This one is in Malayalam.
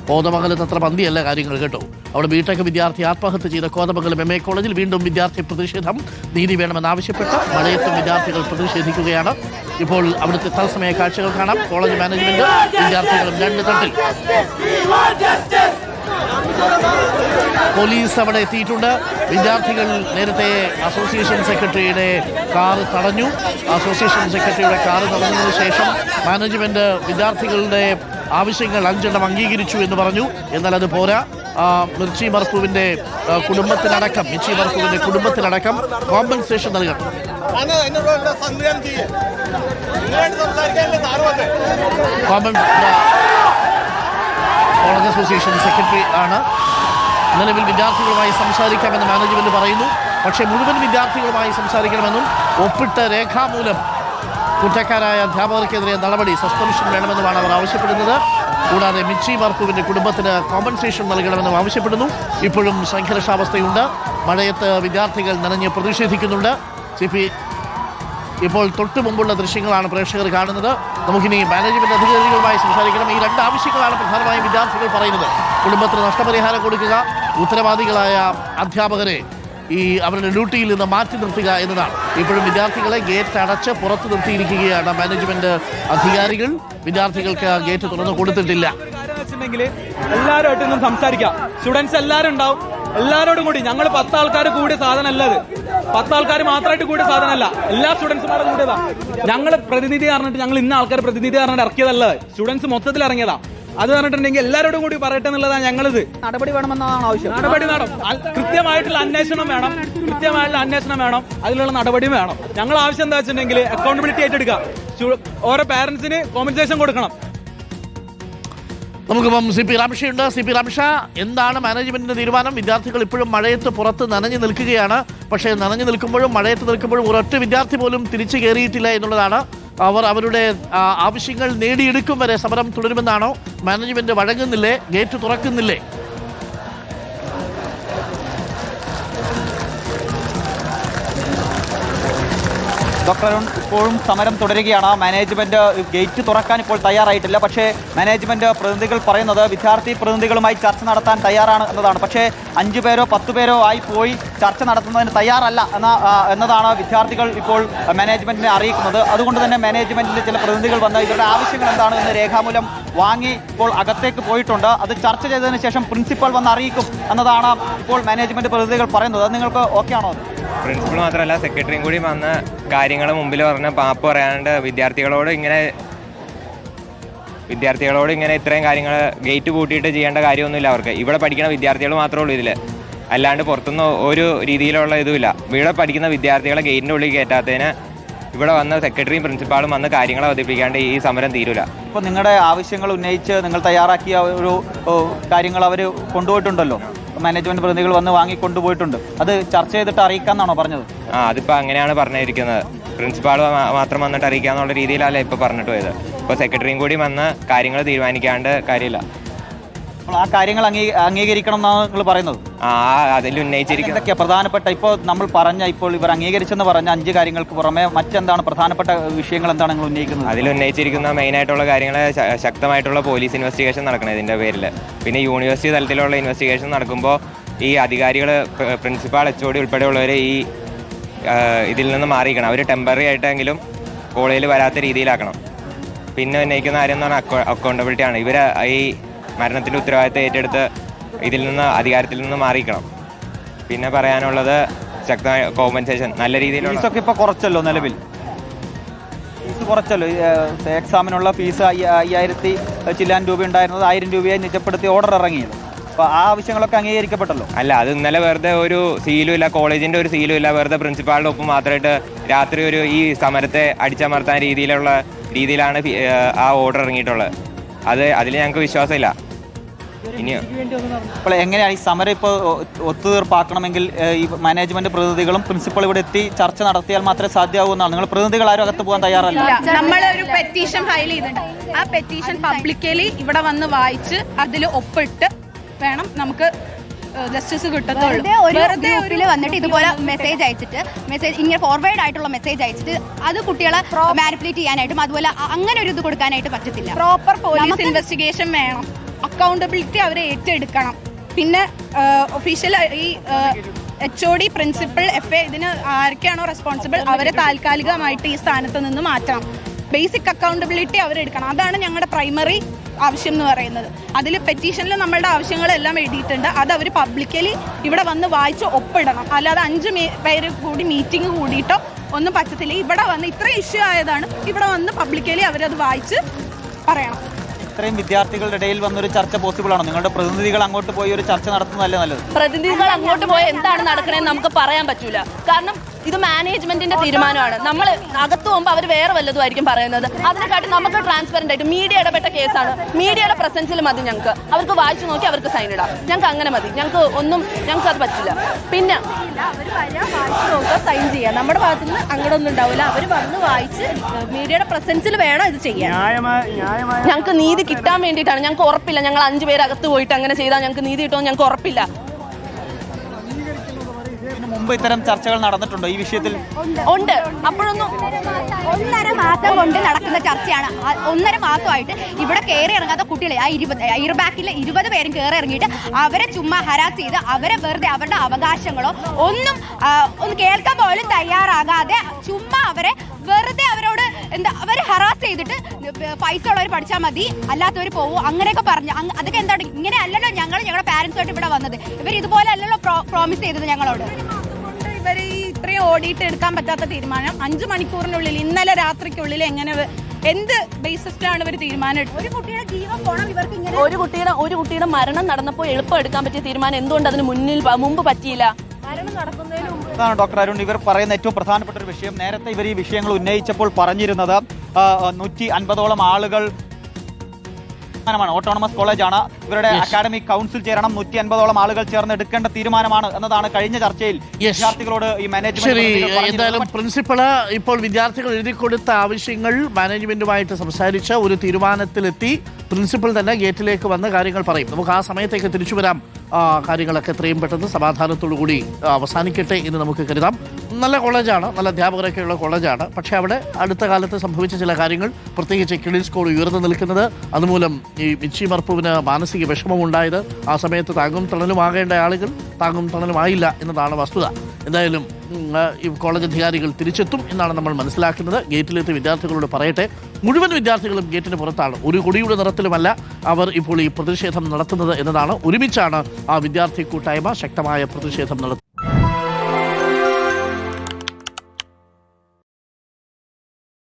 കോതമംഗലത്ത് അത്ര പന്തിയല്ല കാര്യങ്ങൾ കേട്ടോ. അവിടെ ബിടെക് വിദ്യാർത്ഥി ആത്മഹത്യ ചെയ്ത കോതമംഗലം MA കോളേജിൽ വീണ്ടും വിദ്യാർത്ഥി പ്രതിഷേധം. നീതി വേണമെന്നാവശ്യപ്പെട്ട് മഴയത്തും വിദ്യാർത്ഥികൾ പ്രതിഷേധിക്കുകയാണ്. ഇപ്പോൾ അവിടുത്തെ തത്സമയ കാഴ്ചകൾ കാണാം. കോളേജ് മാനേജ്മെന്റ് വിദ്യാർത്ഥികളും രണ്ട് തട്ടിൽ. പോലീസ് അവിടെ എത്തിയിട്ടുണ്ട്. വിദ്യാർത്ഥികൾ നേരത്തെ അസോസിയേഷൻ സെക്രട്ടറിയുടെ കാറ് തടഞ്ഞു. അസോസിയേഷൻ സെക്രട്ടറിയുടെ കാറ് തടഞ്ഞതിനു ശേഷം മാനേജ്മെന്റ് വിദ്യാർത്ഥികളുടെ ആവശ്യങ്ങൾ 5 എണ്ണം അംഗീകരിച്ചു എന്ന് പറഞ്ഞു. എന്നാൽ അത് പോരാ. മിർച്ചി മർഫുവിന്റെ കുടുംബത്തിനടക്കം കോമ്പൻസേഷൻ നൽകണം. കോളേജ് അസോസിയേഷൻ സെക്രട്ടറി ആണ്. നിലവിൽ വിദ്യാർത്ഥികളുമായി സംസാരിക്കാമെന്ന് മാനേജ്മെന്റ് പറയുന്നു. പക്ഷേ മുഴുവൻ വിദ്യാർത്ഥികളുമായി സംസാരിക്കണമെന്നും ഒപ്പിട്ട രേഖാമൂലം കുറ്റക്കാരായ അധ്യാപകർക്കെതിരെ നടപടി, സസ്പെൻഷൻ വേണമെന്നുമാണ് അവർ ആവശ്യപ്പെടുന്നത്. കൂടാതെ മിർച്ചി മർഫുവിന്റെ കുടുംബത്തിന് കോമ്പൻസേഷൻ നൽകണമെന്നും ആവശ്യപ്പെടുന്നു. ഇപ്പോഴും സംഘർഷാവസ്ഥയുണ്ട്. മഴയത്ത് വിദ്യാർത്ഥികൾ നനഞ്ഞ് പ്രതിഷേധിക്കുന്നുണ്ട്. ഇപ്പോൾ തൊട്ടു മുമ്പുള്ള ദൃശ്യങ്ങളാണ് പ്രേക്ഷകർ കാണുന്നത്. നമുക്കിനി മാനേജ്മെന്റ് അധികാരികളുമായി സംസാരിക്കണം. ഈ 2 ആവശ്യങ്ങളാണ് പ്രധാനമായും വിദ്യാർത്ഥികൾ പറയുന്നത്. കുടുംബത്തിന് നഷ്ടപരിഹാരം കൊടുക്കുക, ഉത്തരവാദികളായ അധ്യാപകരെ അവരുടെ ഡ്യൂട്ടിയിൽ നിന്ന് മാറ്റി നിർത്തുക എന്നതാണ്. ഇപ്പോഴും വിദ്യാർത്ഥികളെ ഗേറ്റ് അടച്ച് പുറത്തു നിർത്തിയിരിക്കുകയാണ് മാനേജ്മെന്റ് അധികാരികൾ. വിദ്യാർത്ഥികൾക്ക് ഗേറ്റ് തുറന്നു കൊടുത്തിട്ടില്ല. എല്ലാവരുമായിട്ടൊന്നും സംസാരിക്കാം. സ്റ്റുഡൻസ് എല്ലാവരും ഉണ്ടാവും. എല്ലാവരോടും കൂടി ഞങ്ങൾ 10 ആൾക്കാർ കൂടിയ സാധനമല്ല ഇത്. 10 ആൾക്കാർ മാത്രമായിട്ട് കൂടിയ സാധനമല്ല, എല്ലാ സ്റ്റുഡൻസുമാരും കൂടിയതാ. ഞങ്ങൾ പ്രതിനിധി പറഞ്ഞിട്ട് ഞങ്ങൾ ഇന്ന ആൾക്കാർ പ്രതിനിധി പറഞ്ഞിട്ട് ഇറക്കിയതല്ല, സ്റ്റുഡൻസ് മൊത്തത്തിൽ ഇറങ്ങിയതാ. അത് പറഞ്ഞിട്ടുണ്ടെങ്കിൽ എല്ലാവരോടും കൂടി പറയട്ടെ എന്നുള്ളതാണ് ഞങ്ങളിത്. നടപടി വേണമെന്നാണ് ആവശ്യം. നടപടി വേണം, കൃത്യമായിട്ടുള്ള അന്വേഷണം വേണം, അതിലുള്ള നടപടിയും വേണം. ഞങ്ങൾ ആവശ്യം എന്താ വെച്ചിട്ടുണ്ടെങ്കിൽ അക്കൗണ്ടബിലിറ്റി ഏറ്റെടുക്കുക, ഓരോ പാരന്റ്സിന് കോമ്പൻസേഷൻ കൊടുക്കണം. നമുക്കിപ്പം CP രാമകൃഷ്ണയുണ്ട്. CP രാമകൃഷ്ണ, എന്താണ് മാനേജ്മെന്റിന്റെ തീരുമാനം? വിദ്യാർത്ഥികൾ ഇപ്പോഴും മഴയത്ത് പുറത്ത് നനഞ്ഞു നിൽക്കുകയാണ്. പക്ഷേ നനഞ്ഞു നിൽക്കുമ്പോഴും മഴയത്ത് നിൽക്കുമ്പോഴും ഒരൊറ്റ വിദ്യാർത്ഥി പോലും തിരിച്ചു കയറിയിട്ടില്ല എന്നുള്ളതാണ്. അവർ അവരുടെ ആവശ്യങ്ങൾ നേടിയെടുക്കും വരെ സമരം തുടരുമെന്നാണോ? മാനേജ്മെന്റ് വഴങ്ങുന്നില്ലേ? ഗേറ്റ് തുറക്കുന്നില്ലേ? ഡോക്ടർ അരുൺ, ഇപ്പോഴും സമരം തുടരുകയാണ്. മാനേജ്മെന്റ് ഗേറ്റ് തുറക്കാൻ ഇപ്പോൾ തയ്യാറായിട്ടില്ല. പക്ഷേ മാനേജ്മെന്റ് പ്രതിനിധികൾ പറയുന്നത് വിദ്യാർത്ഥി പ്രതിനിധികളുമായി ചർച്ച നടത്താൻ തയ്യാറാണ് എന്നതാണ്. പക്ഷേ 5 പേരോ 10 പേരോ ആയി പോയി ചർച്ച നടത്തുന്നതിന് തയ്യാറല്ല എന്നതാണ് വിദ്യാർത്ഥികൾ ഇപ്പോൾ മാനേജ്മെന്റിനെ അറിയിക്കുന്നത്. അതുകൊണ്ട് തന്നെ മാനേജ്മെന്റിന്റെ ചില പ്രതിനിധികൾ വന്ന് ഇവരുടെ ആവശ്യങ്ങൾ എന്താണ് എന്ന് രേഖാമൂലം വാങ്ങി ഇപ്പോൾ അകത്തേക്ക് പോയിട്ടുണ്ട്. അത് ചർച്ച ചെയ്തതിന് ശേഷം പ്രിൻസിപ്പൽ വന്ന് അറിയിക്കും എന്നതാണ് ഇപ്പോൾ മാനേജ്മെന്റ് പ്രതിനിധികൾ പറയുന്നത്. അത് നിങ്ങൾക്ക് ഓക്കെ ആണോ? പ്രിൻസിപ്പൾ മാത്രമല്ല, സെക്രട്ടറിയും കൂടി വന്ന് കാര്യങ്ങൾ മുമ്പിൽ പറഞ്ഞ് പാപ്പ് പറയാണ്ട് വിദ്യാർത്ഥികളോട് ഇങ്ങനെ ഇത്രയും കാര്യങ്ങൾ ഗേറ്റ് കൂട്ടിയിട്ട് ചെയ്യേണ്ട കാര്യമൊന്നുമില്ല. അവർക്ക് ഇവിടെ പഠിക്കുന്ന വിദ്യാർത്ഥികൾ മാത്രമേ ഉള്ളൂ ഇതിൽ, അല്ലാണ്ട് പുറത്തുനിന്ന് ഒരു രീതിയിലുള്ള ഇതുമില്ല. ഇവിടെ പഠിക്കുന്ന വിദ്യാർത്ഥികളെ ഗേറ്റിൻ്റെ ഉള്ളിൽ കയറ്റാത്തതിന് ഇവിടെ വന്ന് സെക്രട്ടറിയും പ്രിൻസിപ്പാളും വന്ന് കാര്യങ്ങൾ അവതരിപ്പിക്കാണ്ട് ഈ സമരം തീരൂല. ഇപ്പോൾ നിങ്ങളുടെ ആവശ്യങ്ങൾ ഉന്നയിച്ച് നിങ്ങൾ തയ്യാറാക്കിയ ഒരു കാര്യങ്ങൾ അവർ കൊണ്ടുപോയിട്ടുണ്ടല്ലോ, മാനേജ്മെന്റ് പ്രതിനിധികൾ വന്ന് വാങ്ങിക്കൊണ്ടുപോയിട്ടുണ്ട്. അത് ചർച്ച ചെയ്തിട്ട് അറിയിക്കാന്നാണോ പറഞ്ഞത്? അതിപ്പോൾ അങ്ങനെയാണ് പറഞ്ഞിരിക്കുന്നത്. പ്രിൻസിപ്പാൾ മാത്രം വന്നിട്ട് അറിയിക്കാന്നുള്ള രീതിയിലല്ല ഇപ്പോൾ പറഞ്ഞിട്ട് പോയത്. ഇപ്പോൾ സെക്രട്ടറിയും കൂടി വന്ന് കാര്യങ്ങൾ തീരുമാനിക്കാണ്ട് കാര്യമില്ല. ആ കാര്യങ്ങൾ അംഗീകരിക്കണം എന്നാണ് നിങ്ങൾ പറയുന്നത്? അതിൽ ഉന്നയിച്ചിരിക്കുന്നത് പ്രധാനപ്പെട്ട ഇപ്പോൾ നമ്മൾ ഇപ്പോൾ ഇവർ അംഗീകരിച്ചെന്ന് പറഞ്ഞ 5 കാര്യങ്ങൾക്ക് പുറമെ മറ്റെന്താണ് പ്രധാനപ്പെട്ട വിഷയങ്ങൾ എന്താണ് നിങ്ങൾ ഉന്നയിക്കുന്നത്? അതിൽ ഉന്നയിച്ചിരിക്കുന്ന മെയിനായിട്ടുള്ള കാര്യങ്ങൾ ശക്തമായിട്ടുള്ള പോലീസ് ഇൻവെസ്റ്റിഗേഷൻ നടക്കണം ഇതിൻ്റെ പേരിൽ. പിന്നെ യൂണിവേഴ്സിറ്റി തലത്തിലുള്ള ഇൻവെസ്റ്റിഗേഷൻ നടക്കുമ്പോൾ ഈ അധികാരികൾ, പ്രിൻസിപ്പാൾ, HOD ഉൾപ്പെടെയുള്ളവർ ഇതിൽ നിന്ന് മാറിയിരിക്കണം. അവർ ടെമ്പററി ആയിട്ടെങ്കിലും കോളേജിൽ വരാത്ത രീതിയിലാക്കണം. പിന്നെ ഉന്നയിക്കുന്ന കാര്യം എന്ന് പറഞ്ഞാൽ അക്കൗണ്ടബിലിറ്റി ആണ്. ഇവർ ഈ മരണത്തിൻ്റെ ഉത്തരവാദിത്തം ഏറ്റെടുത്ത് അധികാരത്തിൽ നിന്ന് മാറിക്കണം. പിന്നെ പറയാനുള്ളത് ശക്തമായ കോമ്പൻസേഷൻ, നല്ല രീതിയിലുള്ള ഫീസൊക്കെ ഇപ്പോൾ കുറച്ചല്ലോ, നിലവിൽ ഫീസ് കുറച്ചല്ലോ. എക്സാമിനുള്ള ഫീസ് 5000 ചില്ലാൻ രൂപ ഉണ്ടായിരുന്നത് 1000 രൂപയായി നിജപ്പെടുത്തി ഓർഡർ ഇറങ്ങിയത്. അപ്പോൾ ആ ആവശ്യങ്ങളൊക്കെ അംഗീകരിക്കപ്പെട്ടല്ലോ. അല്ല, അത് ഇന്നലെ വെറുതെ ഒരു സീലും ഇല്ല, കോളേജിൻ്റെ ഒരു സീലും ഇല്ല, വെറുതെ പ്രിൻസിപ്പാളിൻ്റെ ഒപ്പം മാത്രമായിട്ട് രാത്രി ഈ സമരത്തെ അടിച്ചമർത്താൻ രീതിയിലാണ് ആ ഓർഡർ ഇറങ്ങിയിട്ടുള്ളത്. അതിൽ ഞങ്ങൾക്ക് വിശ്വാസമില്ല. ഇപ്പോൾ എങ്ങനെയാണ് ഈ സമരം ഇപ്പോൾ ഒത്തുതീർപ്പാക്കണമെങ്കിൽ ഈ മാനേജ്മെന്റ് പ്രതിനിധികളും പ്രിൻസിപ്പൾ ഇവിടെ എത്തി ചർച്ച നടത്തിയാൽ മാത്രമേ സാധ്യമാവൂ എന്നാണ്? നിങ്ങൾ പ്രതിനിധികൾ ആരും അകത്ത് പോകാൻ തയ്യാറല്ല? നമ്മളൊരു പെറ്റീഷൻ ഫയൽ ചെയ്തിട്ടുണ്ട്. ആ പെറ്റീഷൻ പബ്ലിക്കലി ഇവിടെ വന്ന് വായിച്ച് അതിൽ ഒപ്പിട്ട് വേണം നമുക്ക് ജസ്റ്റിസ് കിട്ടത്തുള്ളൂ. ഒരു ഗ്രൂപ്പിൽ വന്നിട്ട് ഇതുപോലെ മെസ്സേജ് ഇങ്ങനെ ഫോർവേഡ് ആയിട്ടുള്ള മെസ്സേജ് അയച്ചിട്ട് അത് കുട്ടികളെ മാനിപ്പുലേറ്റ് ചെയ്യാനായിട്ടും അതുപോലെ അങ്ങനെ ഒരു ഇത് കൊടുക്കാനായിട്ട് പറ്റത്തില്ല. പ്രോപ്പർ പോലീസ് ഇൻവെസ്റ്റിഗേഷൻ വേണം. അക്കൗണ്ടബിലിറ്റി അവർ ഏറ്റെടുക്കണം. പിന്നെ ഒഫീഷ്യൽ ഈ HOD, പ്രിൻസിപ്പൽ, FA ഇതിന് ആരൊക്കെയാണോ റെസ്പോൺസിബിൾ അവരെ താൽക്കാലികമായിട്ട് ഈ സ്ഥാനത്ത് നിന്ന് മാറ്റണം. ബേസിക് അക്കൗണ്ടബിലിറ്റി അവരെടുക്കണം. അതാണ് ഞങ്ങളുടെ പ്രൈമറി ആവശ്യം എന്ന് പറയുന്നത്. അതിൽ പെറ്റീഷനിൽ നമ്മളുടെ ആവശ്യങ്ങളെല്ലാം എഴുതിയിട്ടുണ്ട്. അത് അവർ പബ്ലിക്കലി ഇവിടെ വന്ന് വായിച്ച് ഒപ്പിടണം. അല്ലാതെ 5 പേര് കൂടി മീറ്റിംഗ് കൂടിയിട്ടോ ഒന്നും പറ്റത്തില്ല. ഇവിടെ വന്ന് ഇത്ര ഇഷ്യൂ ആയതാണ്, ഇവിടെ വന്ന് പബ്ലിക്കലി അവരത് വായിച്ച് പറയണം. ഇത്രയും വിദ്യാർത്ഥികളുടെ ഇടയിൽ വന്നൊരു ചർച്ച പോസിബിൾ ആണോ? നിങ്ങളുടെ പ്രതിനിധികൾ അങ്ങോട്ട് പോയി ഒരു ചർച്ച നടത്തുന്നതല്ലേ നല്ലത്? പ്രതിനിധികൾ അങ്ങോട്ട് പോയി എന്താണ് നടക്കണേന്ന് നമുക്ക് പറയാൻ പറ്റൂല. കാരണം ഇത് മാനേജ്മെന്റിന്റെ തീരുമാനമാണ്. നമ്മൾ അകത്ത് പോകുമ്പോൾ അവർ വേറെ വല്ലതുമായിരിക്കും പറയുന്നത്. അതിനെക്കാട്ടി നമുക്ക് ട്രാൻസ്പെറന്റ് ആയിട്ട് മീഡിയ ഇടപെട്ട കേസാണ്. മീഡിയയുടെ പ്രസൻസിൽ മതി ഞങ്ങൾക്ക്. അവർക്ക് വായിച്ചു നോക്കി അവർക്ക് സൈൻ ഇടാം. ഞങ്ങൾക്ക് അങ്ങനെ മതി. ഞങ്ങൾക്ക് അത് പറ്റില്ല. പിന്നെ അവർ വായിച്ചു നോക്കുക, സൈൻ ചെയ്യാം. നമ്മുടെ ഭാഗത്തു നിന്ന് അങ്ങോട്ടൊന്നും ഉണ്ടാവില്ല. അവർ വന്ന് വായിച്ച് മീഡിയയുടെ പ്രസൻസിൽ വേണം ഇത് ചെയ്യാൻ. ഞങ്ങൾക്ക് നീതി കിട്ടാൻ വേണ്ടിയിട്ടാണ്. ഞങ്ങൾക്ക് ഉറപ്പില്ല. ഞങ്ങൾ 5 പേര് അകത്ത് പോയിട്ട് അങ്ങനെ ചെയ്താൽ ഞങ്ങൾക്ക് നീതി കിട്ടുമെന്ന് ഞങ്ങൾക്ക് ഉറപ്പില്ല. മുമ്പ് ഇത്തരം ചർച്ചകൾ നടന്നിട്ടുണ്ടോ ഈ വിഷയത്തിൽ? ഉണ്ട്. അപ്പോഴൊന്നും 1.5 മാസം കൊണ്ട് നടക്കുന്ന ചർച്ചയാണ്. 1.5 മാസമായിട്ട് ഇവിടെ കയറി ഇറങ്ങാത്ത കുട്ടികളെ ആ എയർബാക്കിലെ 20 പേരും കയറി ഇറങ്ങിയിട്ട് അവരെ ചുമ്മാ ഹരാസ് ചെയ്ത് അവരെ വെറുതെ അവരുടെ അവകാശങ്ങളോ ഒന്ന് കേൾക്കാൻ പോലും തയ്യാറാകാതെ ചുമ്മാ അവരെ വെറുതെ അവരോട് അവർ ഹറാസ് ചെയ്തിട്ട് പൈസ ഉള്ളവർ പഠിച്ചാൽ മതി, അല്ലാത്തവർ പോവൂ, അങ്ങനെയൊക്കെ പറഞ്ഞു. അതൊക്കെ എന്താണ്? ഇങ്ങനെ അല്ലല്ലോ ഞങ്ങളുടെ പാരന്റ്സുമായിട്ട് ഇവിടെ വന്നത്. ഇവർ ഇതുപോലെ അല്ലല്ലോ പ്രോമിസ് ചെയ്തത് ഞങ്ങളോട്. ഇവർ ഇത്രയും ഓടിയിട്ട് എടുക്കാൻ പറ്റാത്ത തീരുമാനം 5 മണിക്കൂറിനുള്ളിൽ, ഇന്നലെ രാത്രിക്കുള്ളിൽ എങ്ങനെ എന്ത് ബേസിസിലാണ് ഇവർ തീരുമാനം എടുത്തത്? ഒരു കുട്ടിയുടെ ജീവൻ പോണം ഇവർക്ക് ഇങ്ങനെ. ഒരു കുട്ടിയുടെ മരണം നടന്നപ്പോൾ എളുപ്പം എടുക്കാൻ പറ്റിയ തീരുമാനം എന്തുകൊണ്ട് അതിന് മുമ്പ് പറ്റിയില്ല? അതാണ് ഡോക്ടർ അരുൺ ഇവർ പറയുന്ന ഏറ്റവും പ്രധാനപ്പെട്ട ഒരു വിഷയം. നേരത്തെ ഇവർ ഈ വിഷയങ്ങൾ ഉന്നയിച്ചപ്പോൾ പറഞ്ഞിരുന്നത് 150ഓളം ആളുകൾ ഓട്ടോണമസ് കോളേജാണ്, ഇവരുടെ അക്കാഡമിക് കൗൺസിൽ ചേരണം, 150ഓളം ആളുകൾ ചേർന്ന് എടുക്കേണ്ട തീരുമാനമാണ് എന്നതാണ് കഴിഞ്ഞ ചർച്ചയിൽ വിദ്യാർത്ഥികളോട് ഈ മാനേജ്മെന്റ്. എന്തായാലും പ്രിൻസിപ്പള് ഇപ്പോൾ വിദ്യാർത്ഥികൾ എഴുതി കൊടുത്ത ആവശ്യങ്ങൾ മാനേജ്മെന്റുമായിട്ട് സംസാരിച്ച് ഒരു തീരുമാനത്തിലെത്തി. പ്രിൻസിപ്പൽ തന്നെ ഗേറ്റിലേക്ക് വന്ന് കാര്യങ്ങൾ പറയും. നമുക്ക് ആ സമയത്തേക്ക് തിരിച്ചു വരാം. കാര്യങ്ങളൊക്കെ എത്രയും പെട്ടെന്ന് സമാധാനത്തോടു കൂടി അവസാനിക്കട്ടെ എന്ന് നമുക്ക് കരുതാം. നല്ല കോളേജാണ്, നല്ല അധ്യാപകരൊക്കെയുള്ള കോളേജാണ്. പക്ഷേ അവിടെ അടുത്ത കാലത്ത് സംഭവിച്ച ചില കാര്യങ്ങൾ, പ്രത്യേകിച്ച് ക്രെഡിറ്റ് സ്കോർ ഉയർന്നു നിൽക്കുന്നത്, അതുമൂലം ഈ മിച്ചി മർപ്പുവിന് മാനസിക വിഷമമുണ്ടായത്, ആ സമയത്ത് താങ്ങും തണലും ആകേണ്ട ആളുകൾ താങ്ങും തണലും ആയില്ല എന്നതാണ് വസ്തുത. എന്തായാലും ഈ കോളേജ് അധികാരികൾ തിരിച്ചെത്തും എന്നാണ് നമ്മൾ മനസ്സിലാക്കുന്നത്. ഗേറ്റിലെത്തി വിദ്യാർത്ഥികളോട് പറയട്ടെ, മുഴുവൻ വിദ്യാർത്ഥികളും ഗേറ്റിന് പുറത്താണ്. ഒരു കൊടിയുടെ നിറത്തിലുമല്ല അവർ ഇപ്പോൾ ഈ പ്രതിഷേധം നടത്തുന്നത് എന്നതാണ്. ഒരുമിച്ചാണ് ആ വിദ്യാർത്ഥി കൂട്ടായ്മ ശക്തമായ പ്രതിഷേധം നടത്തുന്നത്.